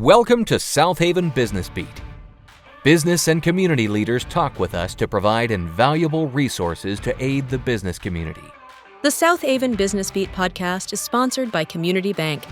Welcome to Southaven Business Beat. Business and community leaders talk with us to provide invaluable resources to aid the business community. The Southaven Business Beat podcast is sponsored by Community Bank.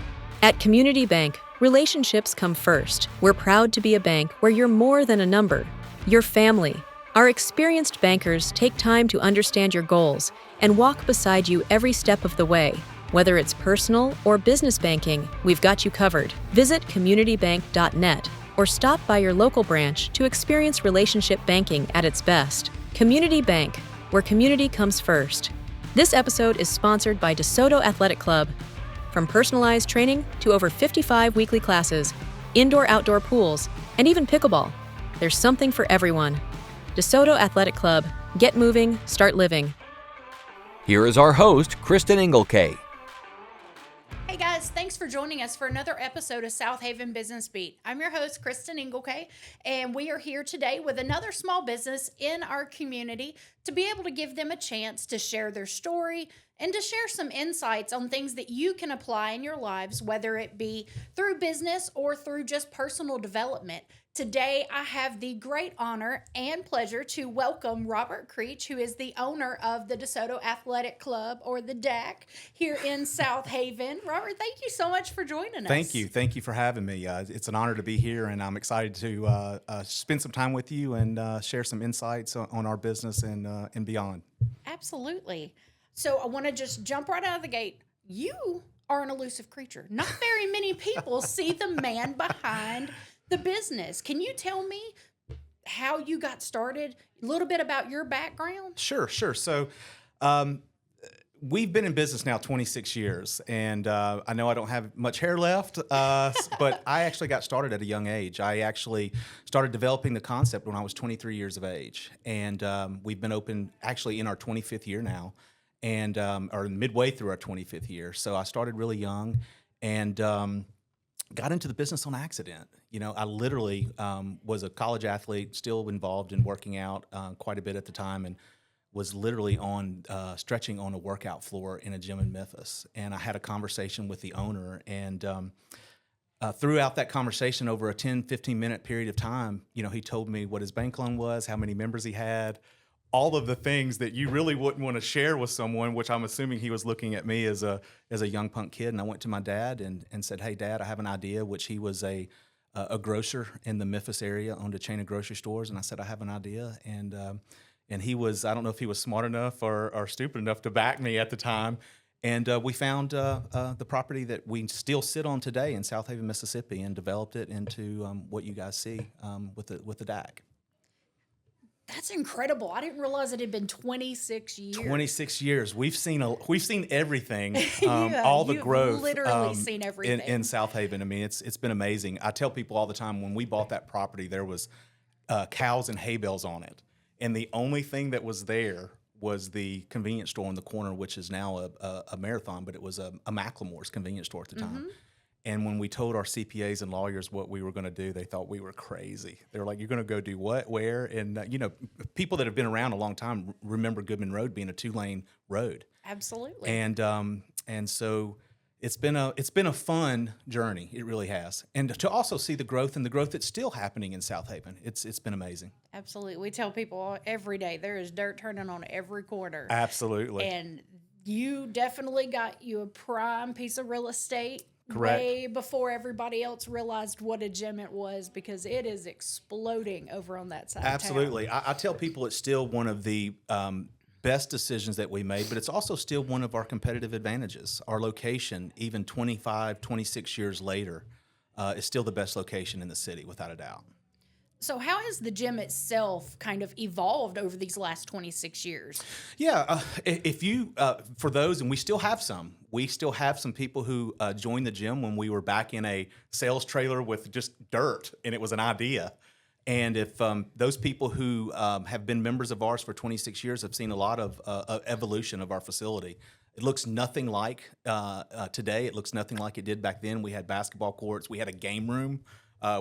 At Community Bank, relationships come first. We're proud to be a bank where you're more than a number. You're family. Our experienced bankers take time to understand your goals and walk beside you every step of the way. Whether it's personal or business banking, we've got you covered. Visit communitybank.net or stop by your local branch to experience relationship banking at its best. Community Bank, where community comes first. This episode is sponsored by DeSoto Athletic Club. From personalized training to over 55 weekly classes, indoor-outdoor pools, and even pickleball, there's something for everyone. DeSoto Athletic Club. Get moving, start living. Here is our host, Cristan Engelke. Hey guys, thanks for joining us for another episode of Southaven Business Beat. I'm your host, Cristan Engelke, and we are here today with another small business in our community to be able to give them a chance to share their story and to share some insights on things that you can apply in your lives, whether it be through business or through just personal development. Today, I have the great honor and pleasure to welcome Robert Creech, who is the owner of the DeSoto Athletic Club, or the DAC, here in Southaven. Robert, thank you so much for joining us. Thank you. Thank you for having me. It's an honor to be here, and I'm excited to spend some time with you and share some insights on our business and beyond. Absolutely. So I want to just jump right out of the gate. You are an elusive creature. Not very many people see the man behind the business. Can you tell me how you got started, a little bit about your background? Sure. So we've been in business now 26 years, and I know I don't have much hair left, but I actually got started at a young age. I actually started developing the concept when I was 23 years of age, and we've been open actually in our 25th year now, and or midway through our 25th year. So I started really young and got into the business on accident. You know, I literally was a college athlete, still involved in working out quite a bit at the time, and was literally on stretching on a workout floor in a gym in Memphis. And I had a conversation with the owner, and throughout that conversation, over a 10, 15-minute period of time, you know, he told me what his bank loan was, how many members he had, all of the things that you really wouldn't want to share with someone, which I'm assuming he was looking at me as a young punk kid. And I went to my dad and said, "Hey, Dad, I have an idea," which he was a grocer in the Memphis area, owned a chain of grocery stores. And I said, "I have an idea." And he was, I don't know if he was smart enough or stupid enough to back me at the time. And we found the property that we still sit on today in Southaven, Mississippi, and developed it into what you guys see with the DAC. That's incredible. I didn't realize it had been 26 years. 26 years. We've seen everything. All the growth. Literally seen everything in Southaven. I mean, it's been amazing. I tell people all the time, when we bought that property, there was cows and hay bales on it, and the only thing that was there was the convenience store in the corner, which is now a Marathon, but it was a Macklemore's convenience store at the time. Mm-hmm. And when we told our CPAs and lawyers what we were going to do, they thought we were crazy. They were like, "You're going to go do what, where?" And, you know, people that have been around a long time remember Goodman Road being a 2-lane road. Absolutely. And so it's been a fun journey. It really has. And to also see the growth that's still happening in Southaven, it's been amazing. Absolutely. We tell people every day there is dirt turning on every corner. Absolutely. And you definitely got you a prime piece of real estate. Correct. Way before everybody else realized what a gym it was, because it is exploding over on that side Absolutely. of town. I tell people it's still one of the best decisions that we made, but it's also still one of our competitive advantages. Our location, even 25, 26 years later, is still the best location in the city, without a doubt. So how has the gym itself kind of evolved over these last 26 years? Yeah, if you, for those, and we still have some people who joined the gym when we were back in a sales trailer with just dirt, and it was an idea. And if those people who have been members of ours for 26 years have seen a lot of evolution of our facility. It looks nothing like today. It looks nothing like it did back then. We had basketball courts. We had a game room.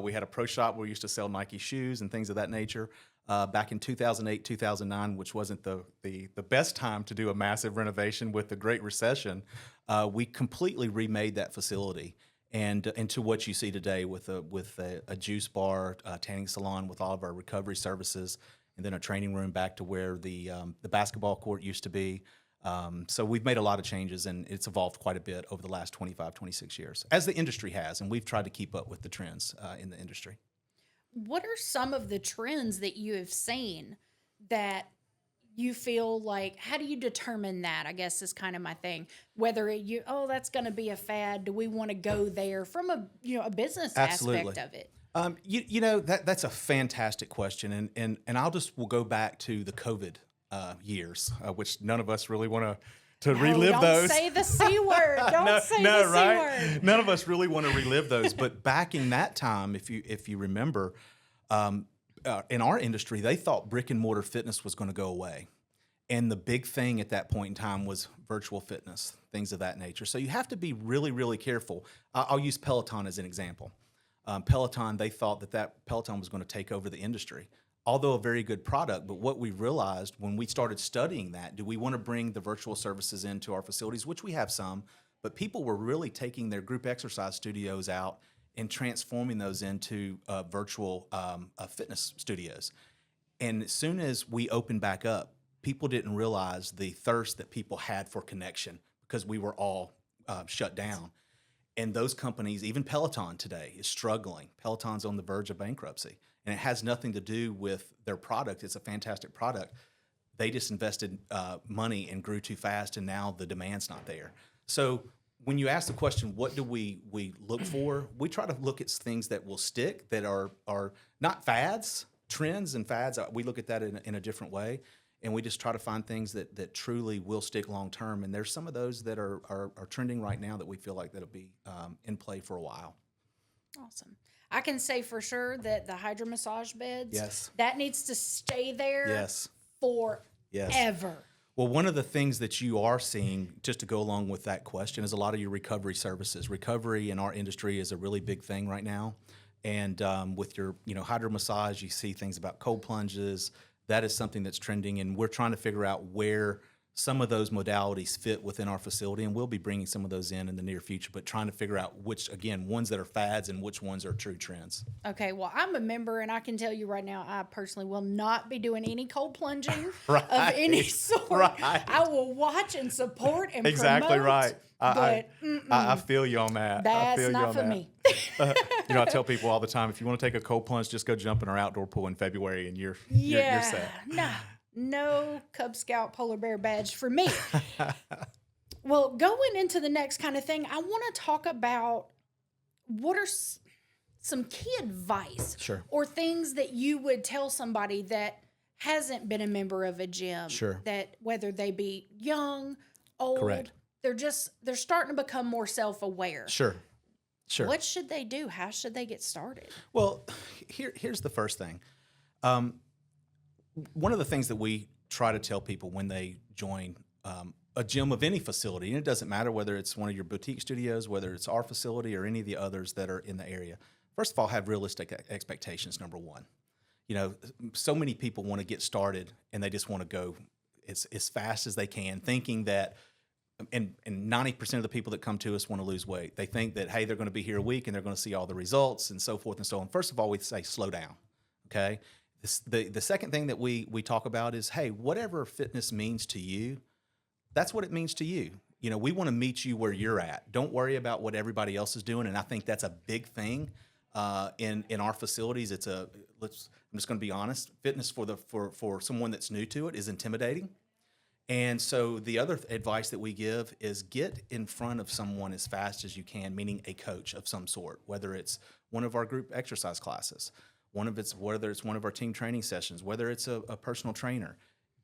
We had a pro shop where we used to sell Nike shoes and things of that nature. Back in 2008, 2009, which wasn't the best time to do a massive renovation with the Great Recession, we completely remade that facility. and to what you see today with a juice bar, tanning salon with all of our recovery services, and then a training room back to where the basketball court used to be. So we've made a lot of changes, and it's evolved quite a bit over the last 25, 26 years, as the industry has, and we've tried to keep up with the trends in the industry. What are some of the trends that you have seen that you feel like, how do you determine that? I guess is kind of my thing. Whether that's going to be a fad. Do we want to go there from a business Absolutely. aspect of it? That's a fantastic question, and will go back to the COVID years, which none of us really want to relive don't those. Don't say the C word. Don't say the C word. None of us really want to relive those. But back in that time, if you remember, in our industry, they thought brick and mortar fitness was going to go away. And the big thing at that point in time was virtual fitness, things of that nature. So you have to be really, really careful. I'll use Peloton as an example. Peloton, they thought that Peloton was going to take over the industry, although a very good product. But what we realized when we started studying that, do we want to bring the virtual services into our facilities, which we have some, but people were really taking their group exercise studios out and transforming those into virtual fitness studios. And as soon as we opened back up, people didn't realize the thirst that people had for connection because we were all shut down. And those companies, even Peloton today, is struggling. Peloton's on the verge of bankruptcy. And it has nothing to do with their product. It's a fantastic product. They just invested money and grew too fast, and now the demand's not there. So when you ask the question, what do we look for? We try to look at things that will stick, that are not fads, trends and fads. We look at that in a different way. And we just try to find things that truly will stick long term. And there's some of those that are trending right now that we feel like that'll be in play for a while. Awesome. I can say for sure that the hydro massage beds, yes, that needs to stay there yes, forever. Yes. Well, one of the things that you are seeing, just to go along with that question, is a lot of your recovery services. Recovery in our industry is a really big thing right now. And with your hydro massage, you see things about cold plunges. That is something that's trending, and we're trying to figure out where some of those modalities fit within our facility, and we'll be bringing some of those in the near future, but trying to figure out which, again, ones that are fads and which ones are true trends. Okay, well, I'm a member, and I can tell you right now, I personally will not be doing any cold plunging right. of any sort. Right. I will watch and support and exactly promote. Right. I feel you on that. That's not for me. I tell people all the time, if you want to take a cold plunge, just go jump in our outdoor pool in February, and you're set. No Cub Scout polar bear badge for me. Well, going into the next kind of thing, I want to talk about what are some key advice or things that you would tell somebody that hasn't been a member of a gym, that whether they be young, old, Correct. they're starting to become more self-aware. Sure. What should they do? How should they get started? Well, here's the first thing. One of the things that we try to tell people when they join a gym of any facility, and it doesn't matter whether it's one of your boutique studios, whether it's our facility or any of the others that are in the area, first of all, have realistic expectations, number one. So many people want to get started, and they just want to go as fast as they can, thinking that, and 90% of the people that come to us want to lose weight. They think that, hey, they're going to be here a week, and they're going to see all the results, and so forth and so on. First of all, we say slow down, okay? The second thing that we talk about is, hey, whatever fitness means to you, that's what it means to you. We want to meet you where you're at. Don't worry about what everybody else is doing, and I think that's a big thing in our facilities. I'm just going to be honest. Fitness for someone that's new to it is intimidating, and so the other advice that we give is get in front of someone as fast as you can, meaning a coach of some sort, whether it's one of our group exercise classes, whether it's one of our team training sessions, whether it's a personal trainer.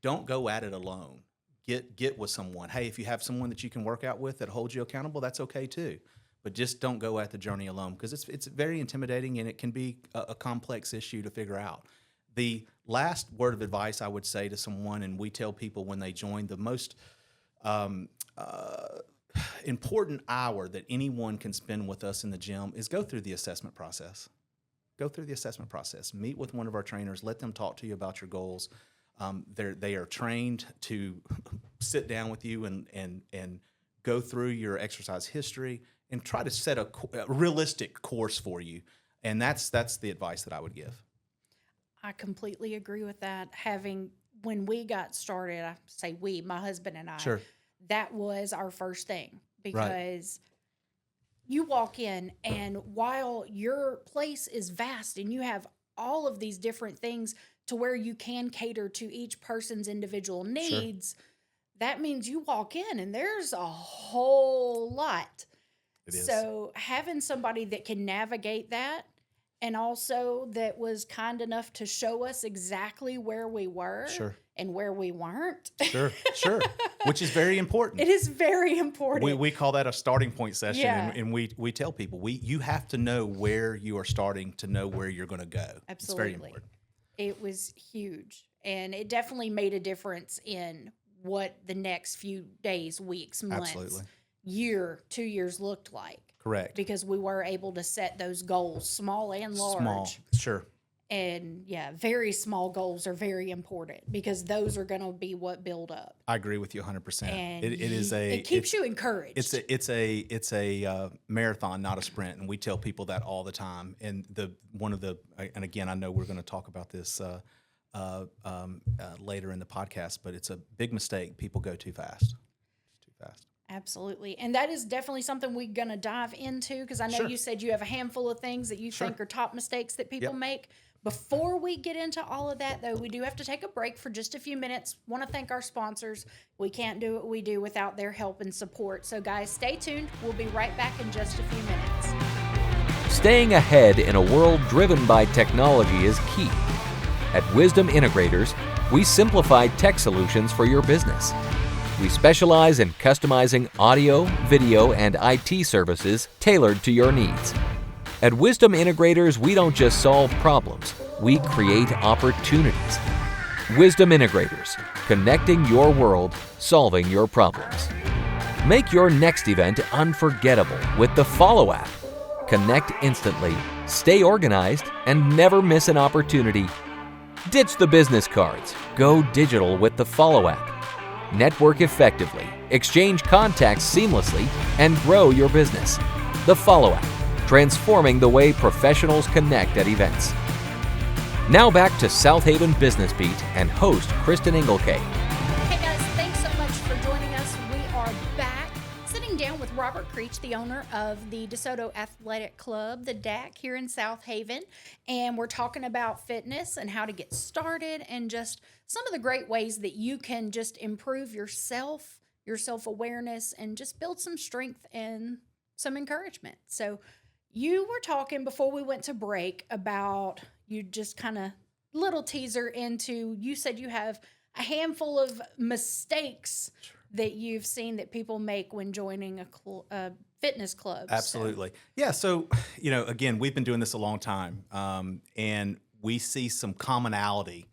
Don't go at it alone. Get with someone. Hey, if you have someone that you can work out with that holds you accountable, that's okay too. But just don't go at the journey alone, because it's very intimidating, and it can be a complex issue to figure out. The last word of advice I would say to someone, and we tell people when they join, the most important hour that anyone can spend with us in the gym is go through the assessment process. Go through the assessment process. Meet with one of our trainers. Let them talk to you about your goals. They are trained to sit down with you and go through your exercise history and try to set a realistic course for you. And that's the advice that I would give. I completely agree with that. When we got started, I say we, my husband and I, Sure. that was our first thing, Right. because you walk in, and while your place is vast and you have all of these different things to where you can cater to each person's individual needs, that means you walk in and there's a whole lot. It is. So having somebody that can navigate that, and also that was kind enough to show us exactly where we were Sure. and where we weren't. Sure. Which is very important. It is very important. We call that a starting point session, Yeah. and we tell people you have to know where you are starting to know where you're going to go. Absolutely. It's very important. It was huge, and it definitely made a difference in what the next few days, weeks, months, Absolutely. year, 2 years looked like. Correct. Because we were able to set those goals, small and large. Small. Sure. And yeah, very small goals are very important, because those are going to be what build up. I agree with you 100%. And It keeps you encouraged. It's a marathon, not a sprint, and we tell people that all the time. And and again, I know we're going to talk about this later in the podcast, but it's a big mistake. People go too fast. Too fast. Absolutely. And that is definitely something we're going to dive into, because I know Sure. you said you have a handful of things that you Sure. think are top mistakes that people Yep. make. Before we get into all of that, though, we do have to take a break for just a few minutes. Want to thank our sponsors. We can't do what we do without their help and support. So, guys, stay tuned. We'll be right back in just a few minutes. Staying ahead in a world driven by technology is key. At Wisdom Integrators, we simplify tech solutions for your business. We specialize in customizing audio, video, and IT services tailored to your needs. At Wisdom Integrators, we don't just solve problems, we create opportunities. Wisdom Integrators, connecting your world, solving your problems. Make your next event unforgettable with the Follow app. Connect instantly, stay organized, and never miss an opportunity. Ditch the business cards. Go digital with the Follow app. Network effectively, exchange contacts seamlessly, and grow your business. The Follow app, transforming the way professionals connect at events. Now back to Southaven Business Beat and host Cristan Engelke. Hey guys, thanks so much for joining us. We are back sitting down with Robert Creech, the owner of the DeSoto Athletic Club, the DAC here in Southaven. And we're talking about fitness and how to get started, and just some of the great ways that you can just improve yourself, your self-awareness, and just build some strength and some encouragement. So you were talking before we went to break about, you just kind of little teaser into, you said you have a handful of mistakes that you've seen that people make when joining a fitness club. Absolutely. Yeah. So, again, we've been doing this a long time, and we see some commonality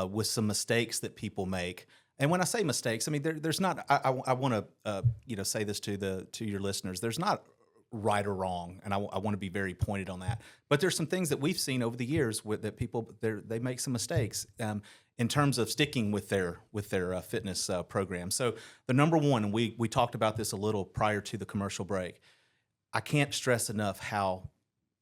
with some mistakes that people make. And when I say mistakes, I mean, there's not, I want to, say this to your listeners, there's not right or wrong. And I want to be very pointed on that. But there's some things that we've seen over the years that people, they make some mistakes in terms of sticking with their fitness program. So the number one, and we talked about this a little prior to the commercial break, I can't stress enough how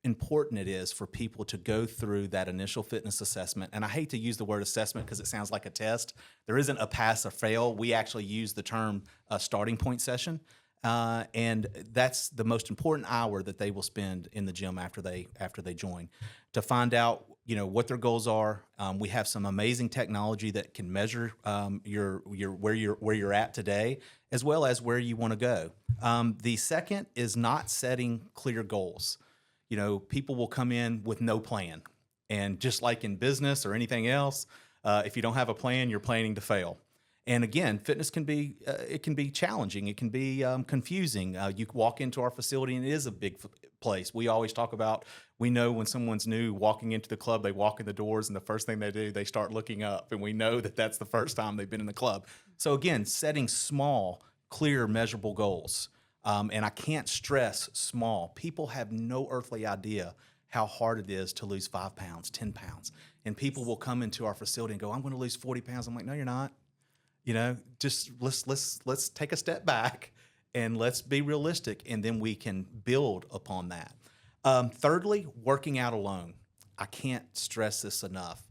important it is for people to go through that initial fitness assessment. And I hate to use the word assessment because it sounds like a test. There isn't a pass or fail. We actually use the term starting point session. And that's the most important hour that they will spend in the gym after they join, to find out what their goals are. We have some amazing technology that can measure where you're at today, as well as where you want to go. The second is not setting clear goals. People will come in with no plan, and just like in business or anything else, if you don't have a plan, you're planning to fail. And again, fitness can be challenging. It can be confusing. You walk into our facility, and it is a big place. We always talk about, we know when someone's new walking into the club, they walk in the doors, and the first thing they do, they start looking up, and we know that that's the first time they've been in the club. So again, setting small, clear, measurable goals. And I can't stress small. People have no earthly idea how hard it is to lose 5 pounds, 10 pounds. And people will come into our facility and go, I'm going to lose 40 pounds. I'm like, no, you're not. Just let's take a step back and let's be realistic, and then we can build upon that. Thirdly, working out alone. I can't stress this enough.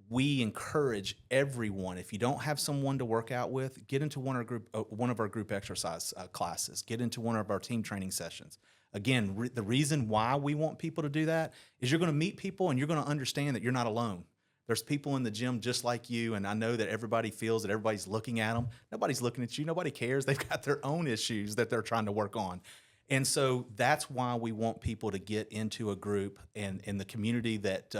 We encourage everyone, if you don't have someone to work out with, get into one of our group exercise classes, get into one of our team training sessions. Again, the reason why we want people to do that is you're going to meet people and you're going to understand that you're not alone. There's people in the gym just like you, and I know that everybody feels that everybody's looking at them. Nobody's looking at you. Nobody cares. They've got their own issues that they're trying to work on. And so that's why we want people to get into a group, and in the community that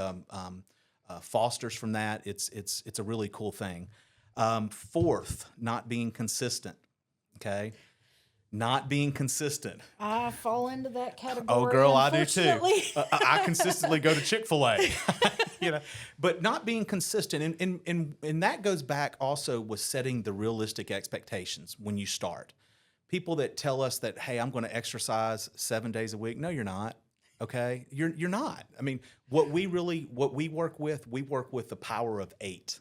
fosters from that. It's a really cool thing. Fourth, not being consistent. Okay, not being consistent. I fall into that category. Oh, girl, I do too. Unfortunately. I consistently go to Chick-fil-A. But not being consistent, and that goes back also with setting the realistic expectations when you start. People that tell us that, hey, I'm going to exercise 7 days a week. No, you're not. Okay, you're not. I mean, what we work with the power of 8,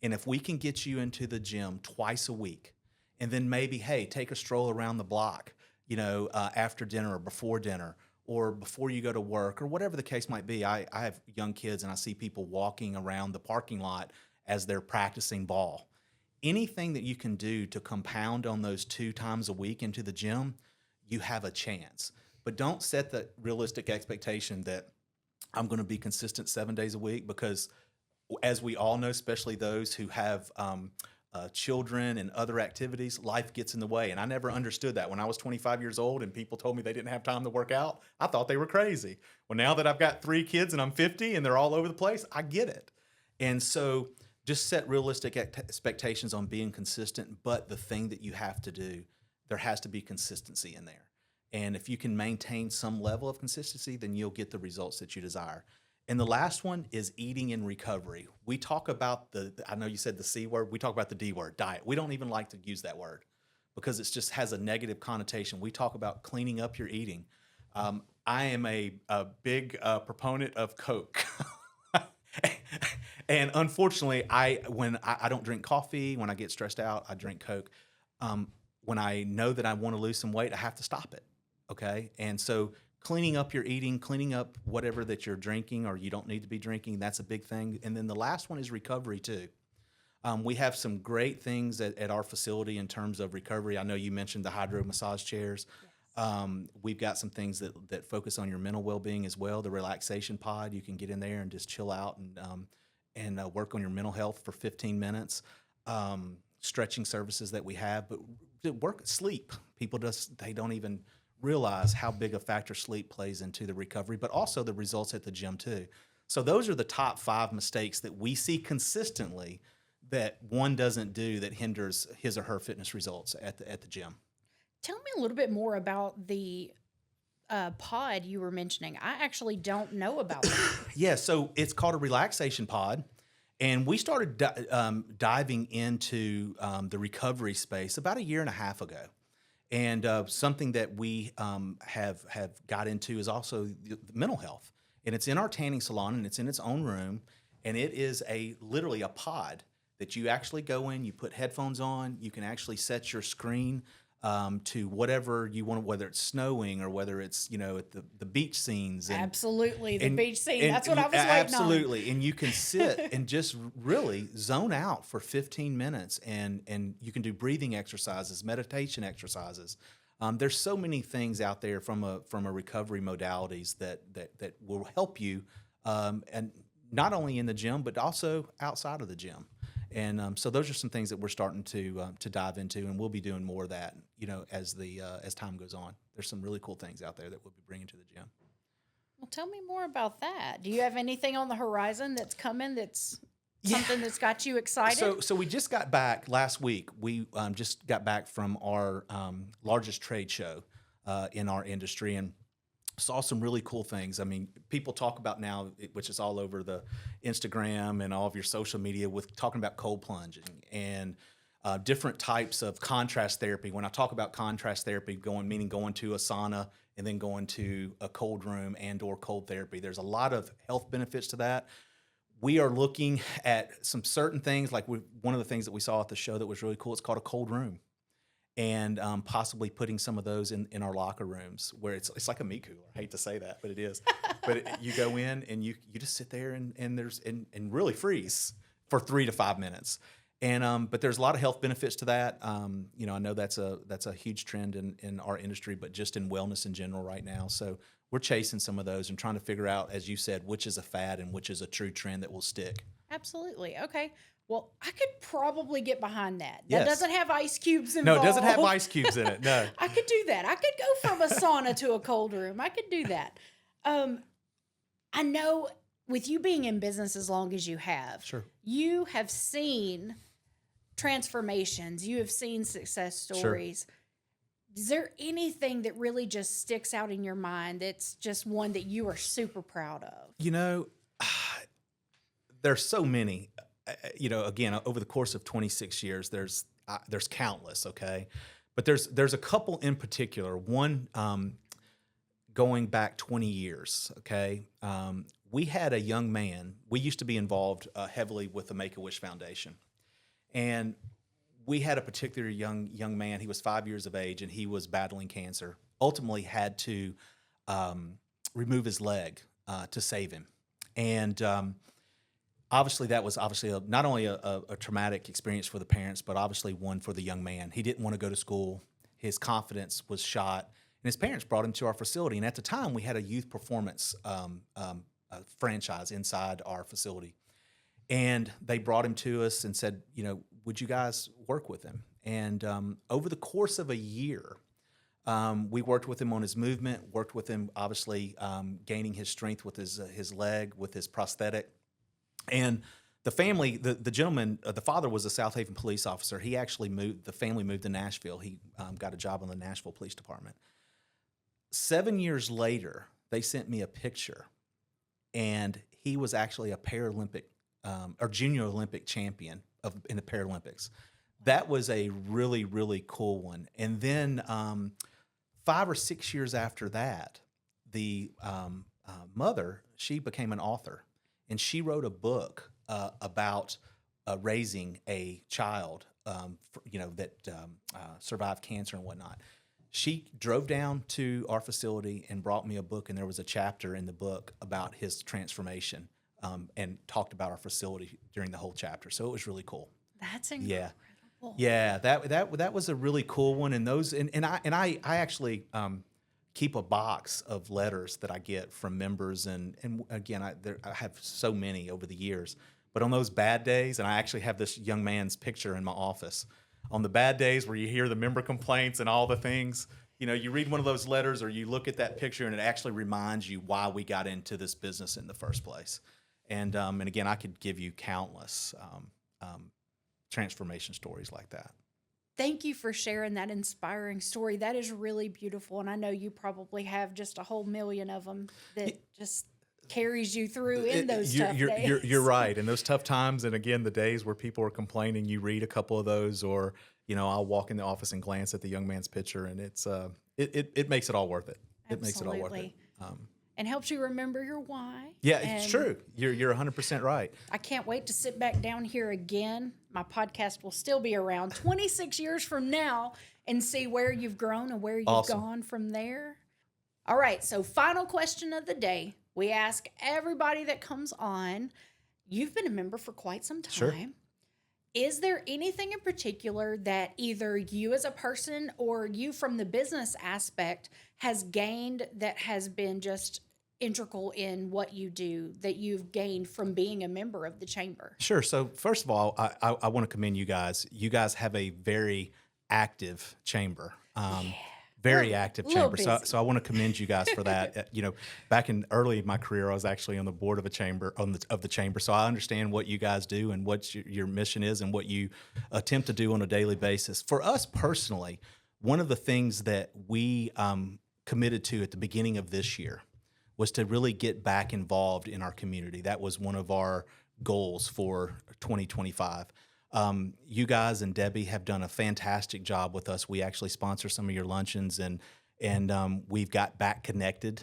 and if we can get you into the gym twice a week, and then maybe, hey, take a stroll around the block, after dinner or before dinner, or before you go to work, or whatever the case might be. I have young kids, and I see people walking around the parking lot as they're practicing ball. Anything that you can do to compound on those 2 times a week into the gym, you have a chance. But don't set the realistic expectation that I'm going to be consistent 7 days a week, because as we all know, especially those who have children and other activities, life gets in the way. And I never understood that. When I was 25 years old and people told me they didn't have time to work out, I thought they were crazy. Well, now that I've got 3 kids and I'm 50 and they're all over the place, I get it. And so just set realistic expectations on being consistent. But the thing that you have to do, there has to be consistency in there. And if you can maintain some level of consistency, then you'll get the results that you desire. And the last one is eating in recovery. We talk about I know you said the C word, we talk about the D word, diet. We don't even like to use that word because it just has a negative connotation. We talk about cleaning up your eating. I am a big proponent of Coke. And unfortunately, when I don't drink coffee, when I get stressed out, I drink Coke. When I know that I want to lose some weight, I have to stop it. Okay. And so cleaning up your eating, cleaning up whatever that you're drinking or you don't need to be drinking, that's a big thing. And then the last one is recovery too. We have some great things at our facility in terms of recovery. I know you mentioned the hydro massage chairs. Yes. We've got some things that focus on your mental well-being as well. The relaxation pod, you can get in there and just chill out and work on your mental health for 15 minutes. Stretching services that we have, but sleep. People they don't even realize how big a factor sleep plays into the recovery, but also the results at the gym too. So those are the top 5 mistakes that we see consistently that one doesn't do that hinders his or her fitness results at the gym. Tell me a little bit more about the pod you were mentioning. I actually don't know about that. Yeah, so it's called a relaxation pod. And we started diving into the recovery space about 1.5 years ago. And something that we have got into is also the mental health. And it's in our tanning salon, and it's in its own room. And it is literally a pod that you actually go in, you put headphones on, you can actually set your screen to whatever you want, whether it's snowing or whether it's, at the beach scenes. And, absolutely, the beach scene. That's what I was waiting on. Absolutely. And you can sit and just really zone out for 15 minutes, and you can do breathing exercises, meditation exercises. There's so many things out there from a recovery modalities that will help you, and not only in the gym, but also outside of the gym. And so those are some things that we're starting to dive into, and we'll be doing more of that, as time goes on. There's some really cool things out there that we'll be bringing to the gym. Well, tell me more about that. Do you have anything on the horizon that's coming that's something that's got you excited? So we just got back last week. We just got back from our largest trade show in our industry, and saw some really cool things. I mean, people talk about now, which is all over the Instagram and all of your social media, with talking about cold plunging and different types of contrast therapy. When I talk about contrast therapy, meaning going to a sauna and then going to a cold room and/or cold therapy. There's a lot of health benefits to that. We are looking at some certain things, like one of the things that we saw at the show that was really cool. It's called a cold room. and possibly putting some of those in our locker rooms where it's like a meat cooler. I hate to say that, but it is. But you go in and you just sit there and really freeze for 3 to 5 minutes. And but there's a lot of health benefits to that. I know that's a huge trend in our industry, but just in wellness in general right now. So we're chasing some of those and trying to figure out, as you said, which is a fad and which is a true trend that will stick. Absolutely. Okay. Well, I could probably get behind that. That Yes. doesn't have ice cubes involved. No, it doesn't have ice cubes in it. No. I could do that. I could go from a sauna to a cold room. I could do that. I know with you being in business as long as you have, Sure. you have seen transformations. You have seen success stories. Is there anything that really just sticks out in your mind that's just one that you are super proud of? There's so many. Again, over the course of 26 years, there's countless. Okay, but there's a couple in particular. One going back 20 years. Okay, we had a young man. We used to be involved heavily with the Make-A-Wish Foundation, and we had a particular young man. He was 5 years of age, and he was battling cancer. Ultimately, had to remove his leg to save him, and obviously, that was not only a traumatic experience for the parents, but obviously one for the young man. He didn't want to go to school. His confidence was shot, and his parents brought him to our facility. And at the time, we had a youth performance franchise inside our facility. And they brought him to us and said, would you guys work with him? And over the course of a year, we worked with him on his movement, worked with him, obviously, gaining his strength with his leg, with his prosthetic. And the family, the gentleman, the father was a Southaven police officer. He actually the family moved to Nashville. He got a job on the Nashville Police Department. 7 years later, they sent me a picture, and he was actually a Paralympic or junior Olympic champion in the Paralympics. That was a really, really cool one. And then 5 or 6 years after that, the mother, she became an author. And she wrote a book about raising a child, that survived cancer and whatnot. She drove down to our facility and brought me a book, and there was a chapter in the book about his transformation, and talked about our facility during the whole chapter. So it was really cool. That's incredible. Yeah, that was a really cool one. And those, and I actually keep a box of letters that I get from members, and again, I have so many over the years. But on those bad days, and I actually have this young man's picture in my office, on the bad days where you hear the member complaints and all the things, you read one of those letters or you look at that picture, and it actually reminds you why we got into this business in the first place. And again, I could give you countless transformation stories like that. Thank you for sharing that inspiring story. That is really beautiful. And I know you probably have just a whole million of them that just carries you through in those tough days. You're right. In those tough times, and again, the days where people are complaining, you read a couple of those, or, I'll walk in the office and glance at the young man's picture, and it's it makes it all worth it. It makes it all worth it. And helps you remember your why. Yeah, it's true. You're 100% right. I can't wait to sit back down here again. My podcast will still be around 26 years from now and see where you've grown and where you've gone from there. All right, so final question of the day. We ask everybody that comes on, you've been a member for quite some time. Sure. Is there anything in particular that either you as a person or you from the business aspect has gained that has been just integral in what you do, that you've gained from being a member of the chamber? Sure. So first of all, I want to commend you guys. You guys have a very active chamber. Very active chamber. So I want to commend you guys for that. Back in early in my career, I was actually on the board of a chamber of the chamber. So I understand what you guys do and what your mission is and what you attempt to do on a daily basis. For us personally, one of the things that we committed to at the beginning of this year was to really get back involved in our community. That was one of our goals for 2025. You guys and Debbie have done a fantastic job with us. We actually sponsor some of your luncheons, and we've got back connected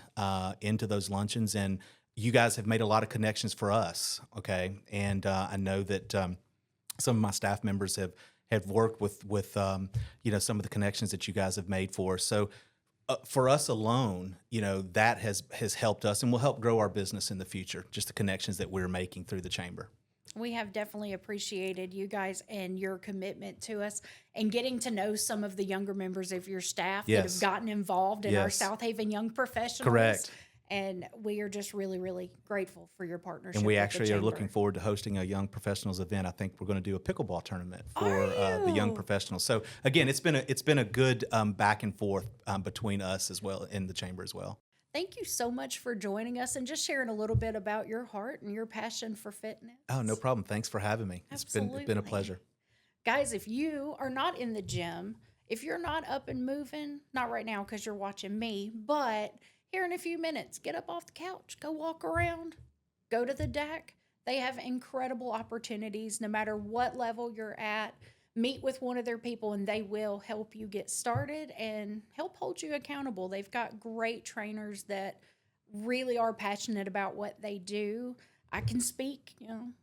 into those luncheons, and you guys have made a lot of connections for us, okay? And I know that some of my staff members have have worked with some of the connections that you guys have made for us. So for us alone, that has helped us and will help grow our business in the future, just the connections that we're making through the chamber. We have definitely appreciated you guys and your commitment to us and getting to know some of the younger members of your staff that have gotten involved in our Southaven Young Professionals. Correct. And we are just really, really grateful for your partnership. And we with actually the are Chamber. looking forward to hosting a Young Professionals event. I think we're going to do a pickleball tournament for the Young Professionals. So again, it's been a good back and forth between us as well in the Chamber as well. Thank you so much for joining us and just sharing a little bit about your heart and your passion for fitness. Oh, no problem. Thanks for having me. Absolutely. It's been a pleasure. Guys, if you are not in the gym, if you're not up and moving, not right now because you're watching me, but here in a few minutes, get up off the couch, go walk around, go to the DAC. They have incredible opportunities no matter what level you're at. Meet with one of their people and they will help you get started and help hold you accountable. They've got great trainers that really are passionate about what they do. I can speak,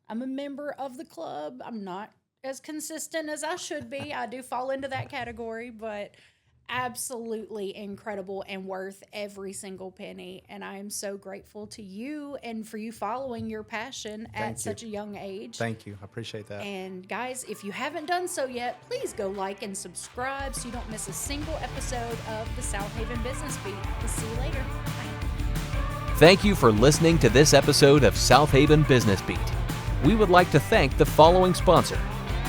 I'm a member of the club. I'm not as consistent as I should be. I do fall into that category, but absolutely incredible and worth every single penny. And I am so grateful to you and for you following your passion at such a young age. Thank you. I appreciate that. And guys, if you haven't done so yet, please go like and subscribe so you don't miss a single episode of the Southaven Business Beat. We'll see you later. Bye. Thank you for listening to this episode of Southaven Business Beat. We would like to thank the following sponsor.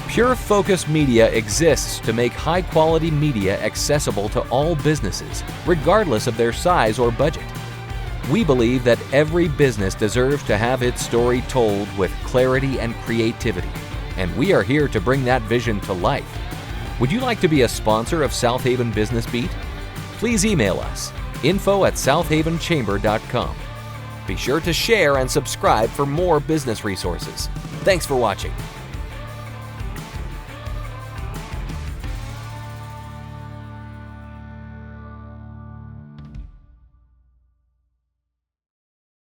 Pure Focus Media exists to make high-quality media accessible to all businesses, regardless of their size or budget. We believe that every business deserves to have its story told with clarity and creativity, and we are here to bring that vision to life. Would you like to be a sponsor of Southaven Business Beat? Please email us, info@southavenchamber.com. Be sure to share and subscribe for more business resources. Thanks for watching.